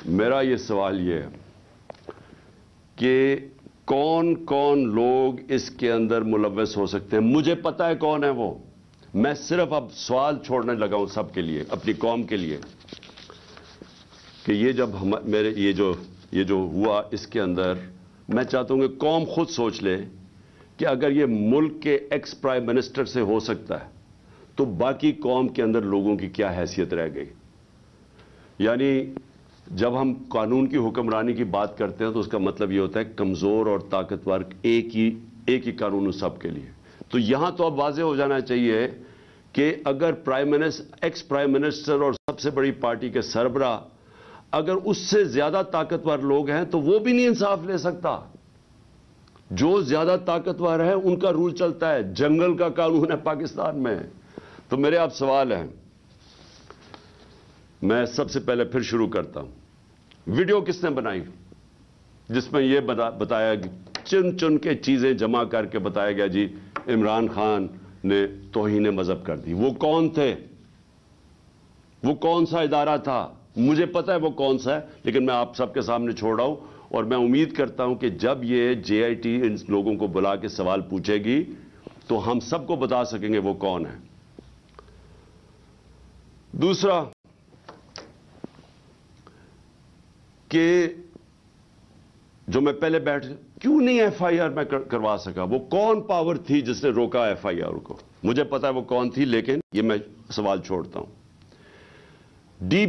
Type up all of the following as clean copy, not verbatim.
میرا یہ سوال یہ ہے کہ کون کون لوگ اس کے اندر ملوث ہو سکتے ہیں. مجھے پتا ہے کون ہے وہ. میں صرف اب سوال چھوڑنے لگا ہوں سب کے لیے, اپنی قوم کے لیے, کہ یہ جب میرے یہ جو ہوا اس کے اندر, میں چاہتا ہوں کہ قوم خود سوچ لے کہ اگر یہ ملک کے ایکس پرائم منسٹر سے ہو سکتا ہے تو باقی قوم کے اندر لوگوں کی کیا حیثیت رہ گئی. یعنی جب ہم قانون کی حکمرانی کی بات کرتے ہیں تو اس کا مطلب یہ ہوتا ہے کمزور اور طاقتور ایک ہی قانون سب کے لیے. تو یہاں تو اب واضح ہو جانا چاہیے کہ اگر ایکس پرائم منسٹر اور سب سے بڑی پارٹی کے سربراہ اگر اس سے زیادہ طاقتور لوگ ہیں تو وہ بھی نہیں انصاف لے سکتا. جو زیادہ طاقتور ہے ان کا رول چلتا ہے, جنگل کا قانون ہے پاکستان میں. تو میرے آپ سوال ہیں, میں سب سے پہلے پھر شروع کرتا ہوں. ویڈیو کس نے بنائی جس میں یہ بتایا, چن چن کے چیزیں جمع کر کے بتایا گیا جی عمران خان نے توہین مذہب کر دی. وہ کون تھے؟ وہ کون سا ادارہ تھا؟ مجھے پتا ہے وہ کون سا ہے, لیکن میں آپ سب کے سامنے چھوڑ رہا ہوں. اور میں امید کرتا ہوں کہ جب یہ جے آئی ٹی ان لوگوں کو بلا کے سوال پوچھے گی تو ہم سب کو بتا سکیں گے وہ کون ہے. دوسرا کہ جو میں پہلے کیوں نہیں ایف آئی آر میں کروا سکا؟ وہ کون پاور تھی جس نے روکا ایف آئی آر کو؟ مجھے پتا ہے وہ کون تھی, لیکن یہ میں سوال چھوڑتا ہوں. ڈی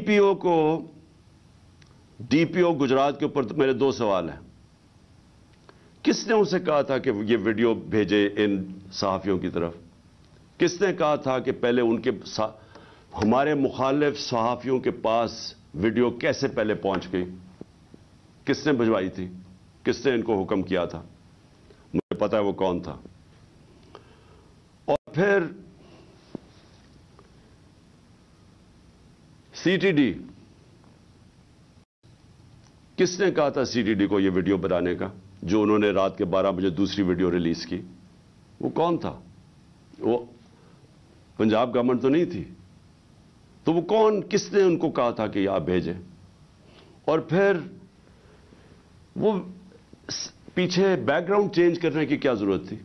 پی او گجرات کے اوپر میرے دو سوال ہیں. کس نے اسے کہا تھا کہ یہ ویڈیو بھیجے ان صحافیوں کی طرف؟ کس نے کہا تھا کہ پہلے ہمارے مخالف صحافیوں کے پاس ویڈیو کیسے پہلے پہنچ گئی؟ کس نے بھجوائی تھی؟ کس نے ان کو حکم کیا تھا؟ مجھے پتا ہے وہ کون تھا. اور پھر سی ٹی ڈی, کس نے کہا تھا سی ٹی ڈی کو یہ ویڈیو بنانے کا جو انہوں نے رات کے 12 بجے دوسری ویڈیو ریلیز کی؟ وہ کون تھا؟ وہ پنجاب گورنمنٹ تو نہیں تھی. تو وہ کون, کس نے ان کو کہا تھا کہ آپ بھیجیں؟ اور پھر وہ پیچھے بیک گراؤنڈ چینج کرنے کی کیا ضرورت تھی؟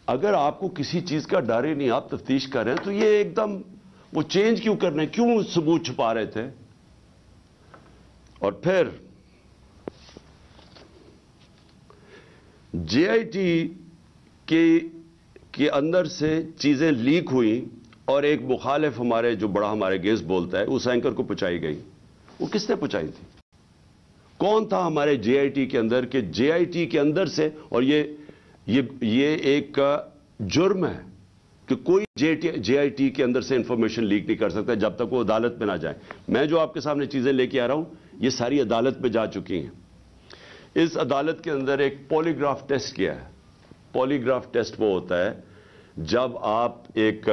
اگر آپ کو کسی چیز کا ڈر ہی نہیں, آپ تفتیش کر رہے ہیں, تو یہ ایک دم وہ چینج کیوں کرنے, کیوں ثبوت چھپا رہے تھے؟ اور پھر جے آئی ٹی کے اندر سے چیزیں لیک ہوئیں اور ایک مخالف ہمارے جو بڑا ہمارے گیس بولتا ہے اس اینکر کو پہنچائی گئی. وہ کس نے پہنچائی تھی؟ کون تھا ہمارے جے آئی ٹی کے اندر کہ جے آئی ٹی کے اندر سے, اور یہ ایک جرم ہے کہ کوئی جے آئی ٹی کے اندر سے انفارمیشن لیک نہیں کر سکتا جب تک وہ عدالت میں نہ جائے. میں جو آپ کے سامنے چیزیں لے کے آ رہا ہوں یہ ساری عدالت میں جا چکی ہیں. اس عدالت کے اندر ایک پولی گراف ٹیسٹ کیا ہے. پولی گراف ٹیسٹ وہ ہوتا ہے جب آپ ایک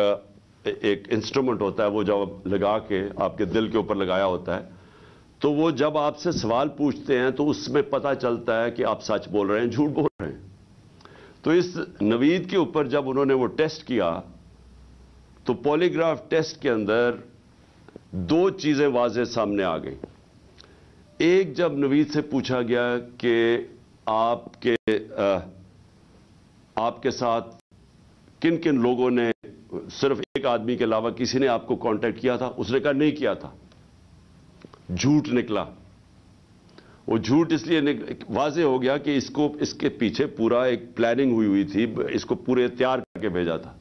انسٹرومنٹ ہوتا ہے, وہ جب لگا کے آپ کے دل کے اوپر لگایا ہوتا ہے, تو وہ جب آپ سے سوال پوچھتے ہیں تو اس میں پتہ چلتا ہے کہ آپ سچ بول رہے ہیں جھوٹ بول رہے ہیں. تو اس نوید کے اوپر جب انہوں نے وہ ٹیسٹ کیا تو پولی گراف ٹیسٹ کے اندر دو چیزیں واضح سامنے آ گئیں. ایک, جب نوید سے پوچھا گیا کہ آپ کے ساتھ کن کن لوگوں نے, صرف ایک آدمی کے علاوہ کسی نے آپ کو کانٹیکٹ کیا تھا؟ اس نے کہا نہیں کیا تھا. جھوٹ نکلا. وہ جھوٹ اس لیے واضح ہو گیا کہ اس کے پیچھے پورا ایک پلاننگ ہوئی تھی, اس کو پورے تیار کر کے بھیجا تھا.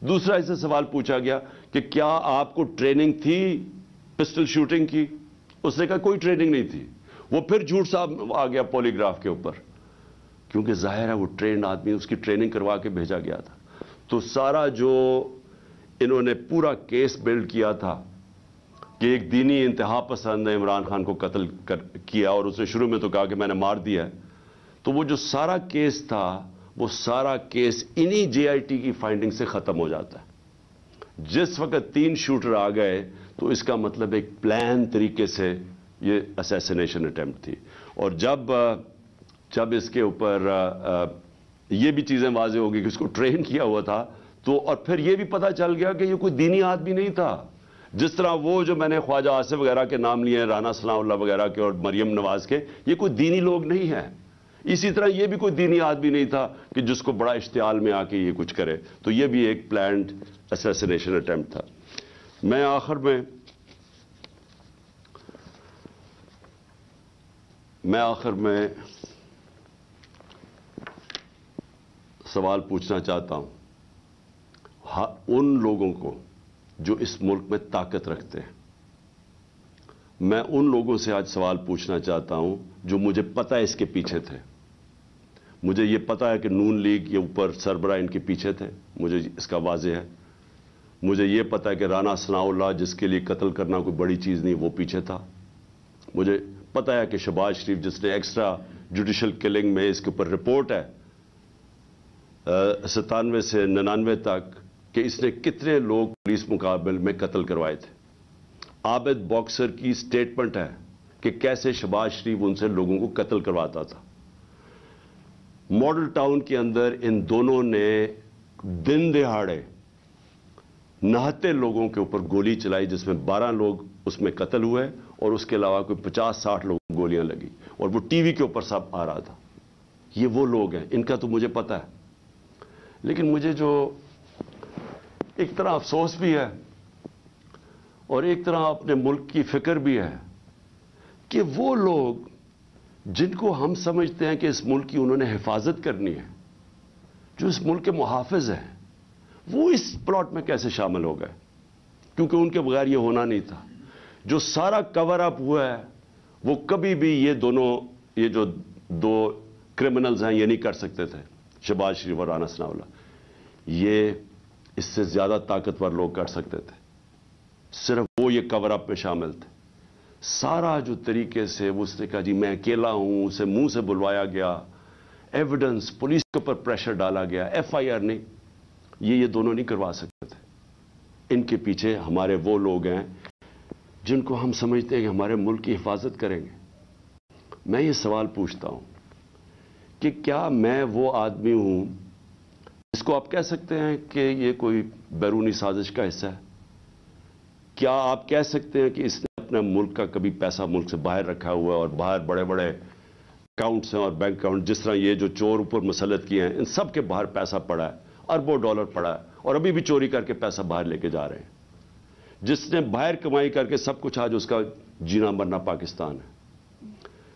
دوسرا, اسے سوال پوچھا گیا کہ کیا آپ کو ٹریننگ تھی پسٹل شوٹنگ کی؟ اس نے کہا کوئی ٹریننگ نہیں تھی. وہ پھر جھوٹ صاحب آ گیا پولی گراف کے اوپر, کیونکہ ظاہر ہے وہ ٹرینڈ آدمی, اس کی ٹریننگ کروا کے بھیجا گیا تھا. تو سارا جو انہوں نے پورا کیس بلڈ کیا تھا کہ ایک دینی انتہا پسند نے عمران خان کو قتل کیا, اور اس نے شروع میں تو کہا کہ میں نے مار دیا ہے, تو وہ جو سارا کیس تھا وہ سارا کیس انہی جے آئی ٹی کی فائنڈنگ سے ختم ہو جاتا ہے. جس وقت 3 شوٹر آ گئے تو اس کا مطلب ایک پلان طریقے سے یہ اسیسینیشن اٹیمپٹ تھی. اور جب اس کے اوپر یہ بھی چیزیں واضح ہوگی کہ اس کو ٹرین کیا ہوا تھا, تو اور پھر یہ بھی پتہ چل گیا کہ یہ کوئی دینی آدمی نہیں تھا. جس طرح وہ جو میں نے خواجہ آصف وغیرہ کے نام لیے ہیں، رانا ثناء اللہ وغیرہ کے اور مریم نواز کے، یہ کوئی دینی لوگ نہیں ہیں. اسی طرح یہ بھی کوئی دینی آدمی نہیں تھا کہ جس کو بڑا اشتعال میں آ کے یہ کچھ کرے. تو یہ بھی ایک پلانڈ اسیسینیشن اٹیمپٹ تھا. میں آخر میں سوال پوچھنا چاہتا ہوں ان لوگوں کو جو اس ملک میں طاقت رکھتے ہیں. میں ان لوگوں سے آج سوال پوچھنا چاہتا ہوں جو مجھے پتہ ہے اس کے پیچھے تھے. مجھے یہ پتہ ہے کہ نون لیگ یہ اوپر سربراہ ان کے پیچھے تھے، مجھے اس کا واضح ہے. مجھے یہ پتہ ہے کہ رانا ثناء اللہ جس کے لیے قتل کرنا کوئی بڑی چیز نہیں، وہ پیچھے تھا. مجھے پتہ ہے کہ شہباز شریف جس نے ایکسٹرا جوڈیشل کلنگ میں اس کے اوپر رپورٹ ہے 97 سے 99 تک کہ اس نے کتنے لوگ پولیس مقابل میں قتل کروائے تھے. عابد باکسر کی سٹیٹمنٹ ہے کہ کیسے شہباز شریف ان سے لوگوں کو قتل کرواتا تھا. ماڈل ٹاؤن کے اندر ان دونوں نے دن دہاڑے نہتے لوگوں کے اوپر گولی چلائی، جس میں 12 لوگ اس میں قتل ہوئے اور اس کے علاوہ کوئی 50-60 لوگوں کو گولیاں لگی، اور وہ ٹی وی کے اوپر سب آ رہا تھا. یہ وہ لوگ ہیں، ان کا تو مجھے پتہ ہے. لیکن مجھے جو ایک طرح افسوس بھی ہے اور ایک طرح اپنے ملک کی فکر بھی ہے کہ وہ لوگ جن کو ہم سمجھتے ہیں کہ اس ملک کی انہوں نے حفاظت کرنی ہے، جو اس ملک کے محافظ ہیں، وہ اس پلاٹ میں کیسے شامل ہو گئے؟ کیونکہ ان کے بغیر یہ ہونا نہیں تھا. جو سارا کور اپ ہوا ہے وہ کبھی بھی یہ جو دو کرمنلز ہیں یہ نہیں کر سکتے تھے، شہباز شریف اور رانا ثناء اللہ. یہ اس سے زیادہ طاقتور لوگ کر سکتے تھے، صرف وہ یہ کور اپ میں شامل تھے. سارا جو طریقے سے اس نے کہا جی میں اکیلا ہوں، اسے منہ سے بلوایا گیا، ایویڈنس پولیس کے اوپر پریشر ڈالا گیا، ایف آئی آر نہیں، یہ دونوں نہیں کروا سکتے تھے. ان کے پیچھے ہمارے وہ لوگ ہیں جن کو ہم سمجھتے ہیں کہ ہمارے ملک کی حفاظت کریں گے. میں یہ سوال پوچھتا ہوں کہ کیا میں وہ آدمی ہوں اس کو آپ کہہ سکتے ہیں کہ یہ کوئی بیرونی سازش کا حصہ ہے؟ کیا آپ کہہ سکتے ہیں کہ اس نے اپنے ملک کا کبھی پیسہ ملک سے باہر رکھا ہوا ہے اور باہر بڑے بڑے اکاؤنٹس ہیں اور بینک اکاؤنٹ، جس طرح یہ جو چور اوپر مسلط کیے ہیں ان سب کے باہر پیسہ پڑا ہے، اربوں ڈالر پڑا ہے، اور ابھی بھی چوری کر کے پیسہ باہر لے کے جا رہے ہیں. جس نے باہر کمائی کر کے سب کچھ، آج اس کا جینا مرنا پاکستان ہے.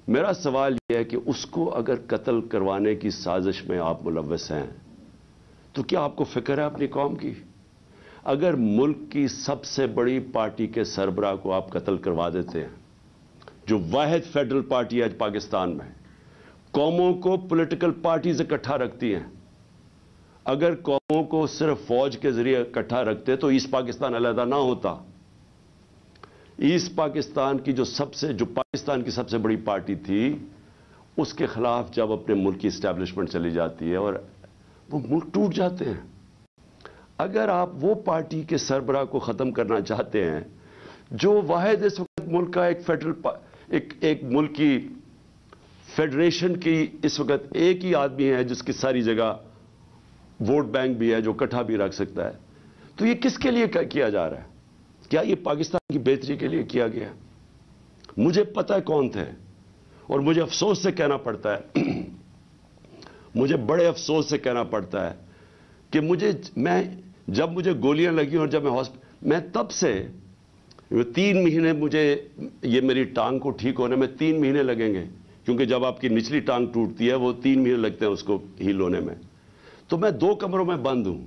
میرا سوال یہ ہے کہ اس کو اگر قتل کروانے کی سازش میں آپ ملوث ہیں تو کیا آپ کو فکر ہے اپنی قوم کی؟ اگر ملک کی سب سے بڑی پارٹی کے سربراہ کو آپ قتل کروا دیتے ہیں، جو واحد فیڈرل پارٹی ہے آج پاکستان میں، قوموں کو پولیٹیکل پارٹیز اکٹھا رکھتی ہیں، اگر قوموں کو صرف فوج کے ذریعے اکٹھا رکھتے تو ایسٹ پاکستان علیحدہ نہ ہوتا. ایسٹ پاکستان کی جو پاکستان کی سب سے بڑی پارٹی تھی، اس کے خلاف جب اپنے ملک کی اسٹیبلشمنٹ چلی جاتی ہے اور وہ ملک ٹوٹ جاتے ہیں. اگر آپ وہ پارٹی کے سربراہ کو ختم کرنا چاہتے ہیں جو واحد اس وقت ملک کا ایک ملک کی فیڈریشن کی اس وقت ایک ہی آدمی ہے جس کی ساری جگہ ووٹ بینک بھی ہے، جو اکٹھا بھی رکھ سکتا ہے، تو یہ کس کے لیے کیا جا رہا ہے؟ کیا یہ پاکستان کی بہتری کے لیے کیا گیا؟ مجھے پتہ ہے کون تھے، اور مجھے افسوس سے کہنا پڑتا ہے مجھے بڑے افسوس سے کہنا پڑتا ہے کہ جب مجھے گولیاں لگی اور جب میں تب سے 3 مہینے یہ میری ٹانگ کو ٹھیک ہونے میں 3 مہینے لگیں گے، کیونکہ جب آپ کی نچلی ٹانگ ٹوٹتی ہے وہ 3 مہینے لگتے ہیں اس کو ہیل ہونے میں. تو میں 2 کمروں میں بند ہوں.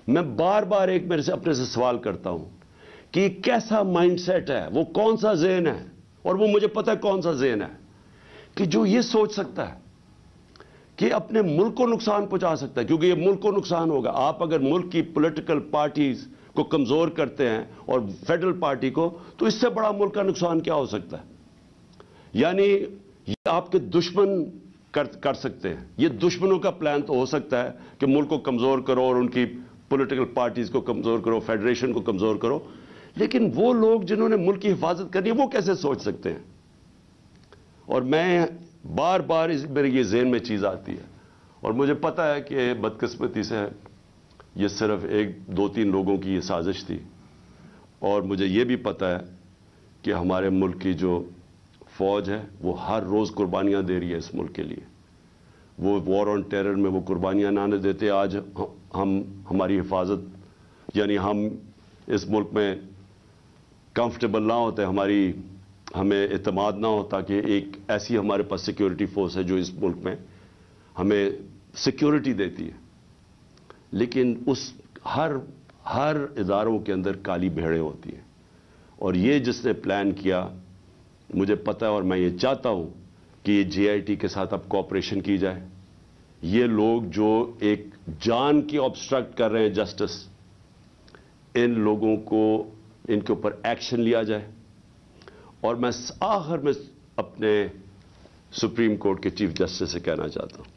میں بار بار اپنے سے سوال کرتا ہوں کہ یہ کیسا مائنڈ سیٹ ہے، وہ کون سا ذہن ہے، اور وہ مجھے پتہ ہے کون سا ذہن ہے کہ جو یہ سوچ سکتا ہے کہ اپنے ملک کو نقصان پہنچا سکتا ہے، کیونکہ یہ ملک کو نقصان ہوگا. آپ اگر ملک کی پولیٹیکل پارٹیز کو کمزور کرتے ہیں اور فیڈرل پارٹی کو، تو اس سے بڑا ملک کا نقصان کیا ہو سکتا ہے؟ یعنی یہ آپ کے دشمن کر سکتے ہیں. یہ دشمنوں کا پلان تو ہو سکتا ہے کہ ملک کو کمزور کرو اور ان کی پولیٹیکل پارٹیز کو کمزور کرو، فیڈریشن کو کمزور کرو، لیکن وہ لوگ جنہوں نے ملک کی حفاظت کرنی ہے وہ کیسے سوچ سکتے ہیں؟ اور میں بار بار میرے یہ ذہن میں چیز آتی ہے، اور مجھے پتہ ہے کہ بدقسمتی سے یہ صرف 1-2-3 لوگوں کی یہ سازش تھی، اور مجھے یہ بھی پتہ ہے کہ ہمارے ملک کی جو فوج ہے وہ ہر روز قربانیاں دے رہی ہے اس ملک کے لیے. وہ وار آن ٹیرر میں وہ قربانیاں نہ دیتے آج ہماری حفاظت، یعنی ہم اس ملک میں کمفرٹیبل نہ ہوتے، ہمیں اعتماد نہ ہوتا کہ ایک ایسی ہمارے پاس سیکیورٹی فورس ہے جو اس ملک میں ہمیں سیکیورٹی دیتی ہے. لیکن اس ہر اداروں کے اندر کالی بھیڑیں ہوتی ہیں، اور یہ جس نے پلان کیا مجھے پتہ ہے، اور میں یہ چاہتا ہوں کہ یہ جے آئی ٹی کے ساتھ اب کوآپریشن کی جائے. یہ لوگ جو ایک جان کی آبسٹرکٹ کر رہے ہیں جسٹس، ان لوگوں کو ان کے اوپر ایکشن لیا جائے. اور میں آخر میں اپنے سپریم کورٹ کے چیف جسٹس سے کہنا چاہتا ہوں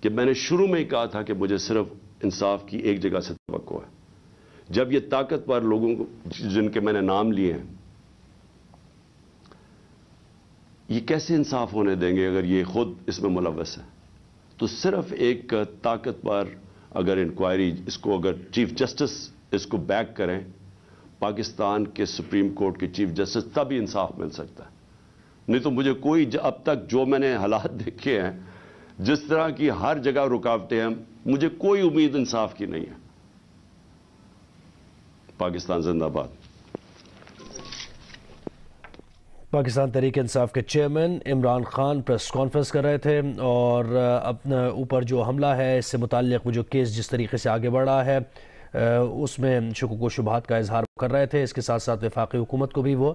کہ میں نے شروع میں ہی کہا تھا کہ مجھے صرف انصاف کی ایک جگہ سے توقع ہے. جب یہ طاقتور لوگوں کو جن کے میں نے نام لیے ہیں، یہ کیسے انصاف ہونے دیں گے اگر یہ خود اس میں ملوث ہے؟ تو صرف ایک طاقتور اگر انکوائری اس کو، اگر چیف جسٹس اس کو بیک کریں، پاکستان کے سپریم کورٹ کے چیف جسٹس، تب ہی انصاف مل سکتا ہے. نہیں تو مجھے کوئی، اب تک جو میں نے حالات دیکھے ہیں، جس طرح کی ہر جگہ رکاوٹیں ہیں، مجھے کوئی امید انصاف کی نہیں ہے. پاکستان زندہ باد. پاکستان تحریک انصاف کے chairman Imran Khan press conference کر رہے تھے، اور اپنے اوپر جو حملہ ہے اس سے متعلق وہ جو کیس جس طریقے سے آگے بڑھ رہا ہے اس میں شکوک و شبہات کا اظہار کر رہے تھے. اس کے ساتھ ساتھ وفاقی حکومت کو بھی وہ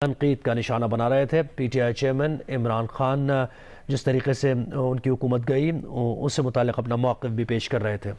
تنقید کا نشانہ بنا رہے تھے. P T I chairman Imran Khan جس طریقے سے ان کی حکومت گئی اس سے متعلق اپنا موقف بھی پیش کر رہے تھے.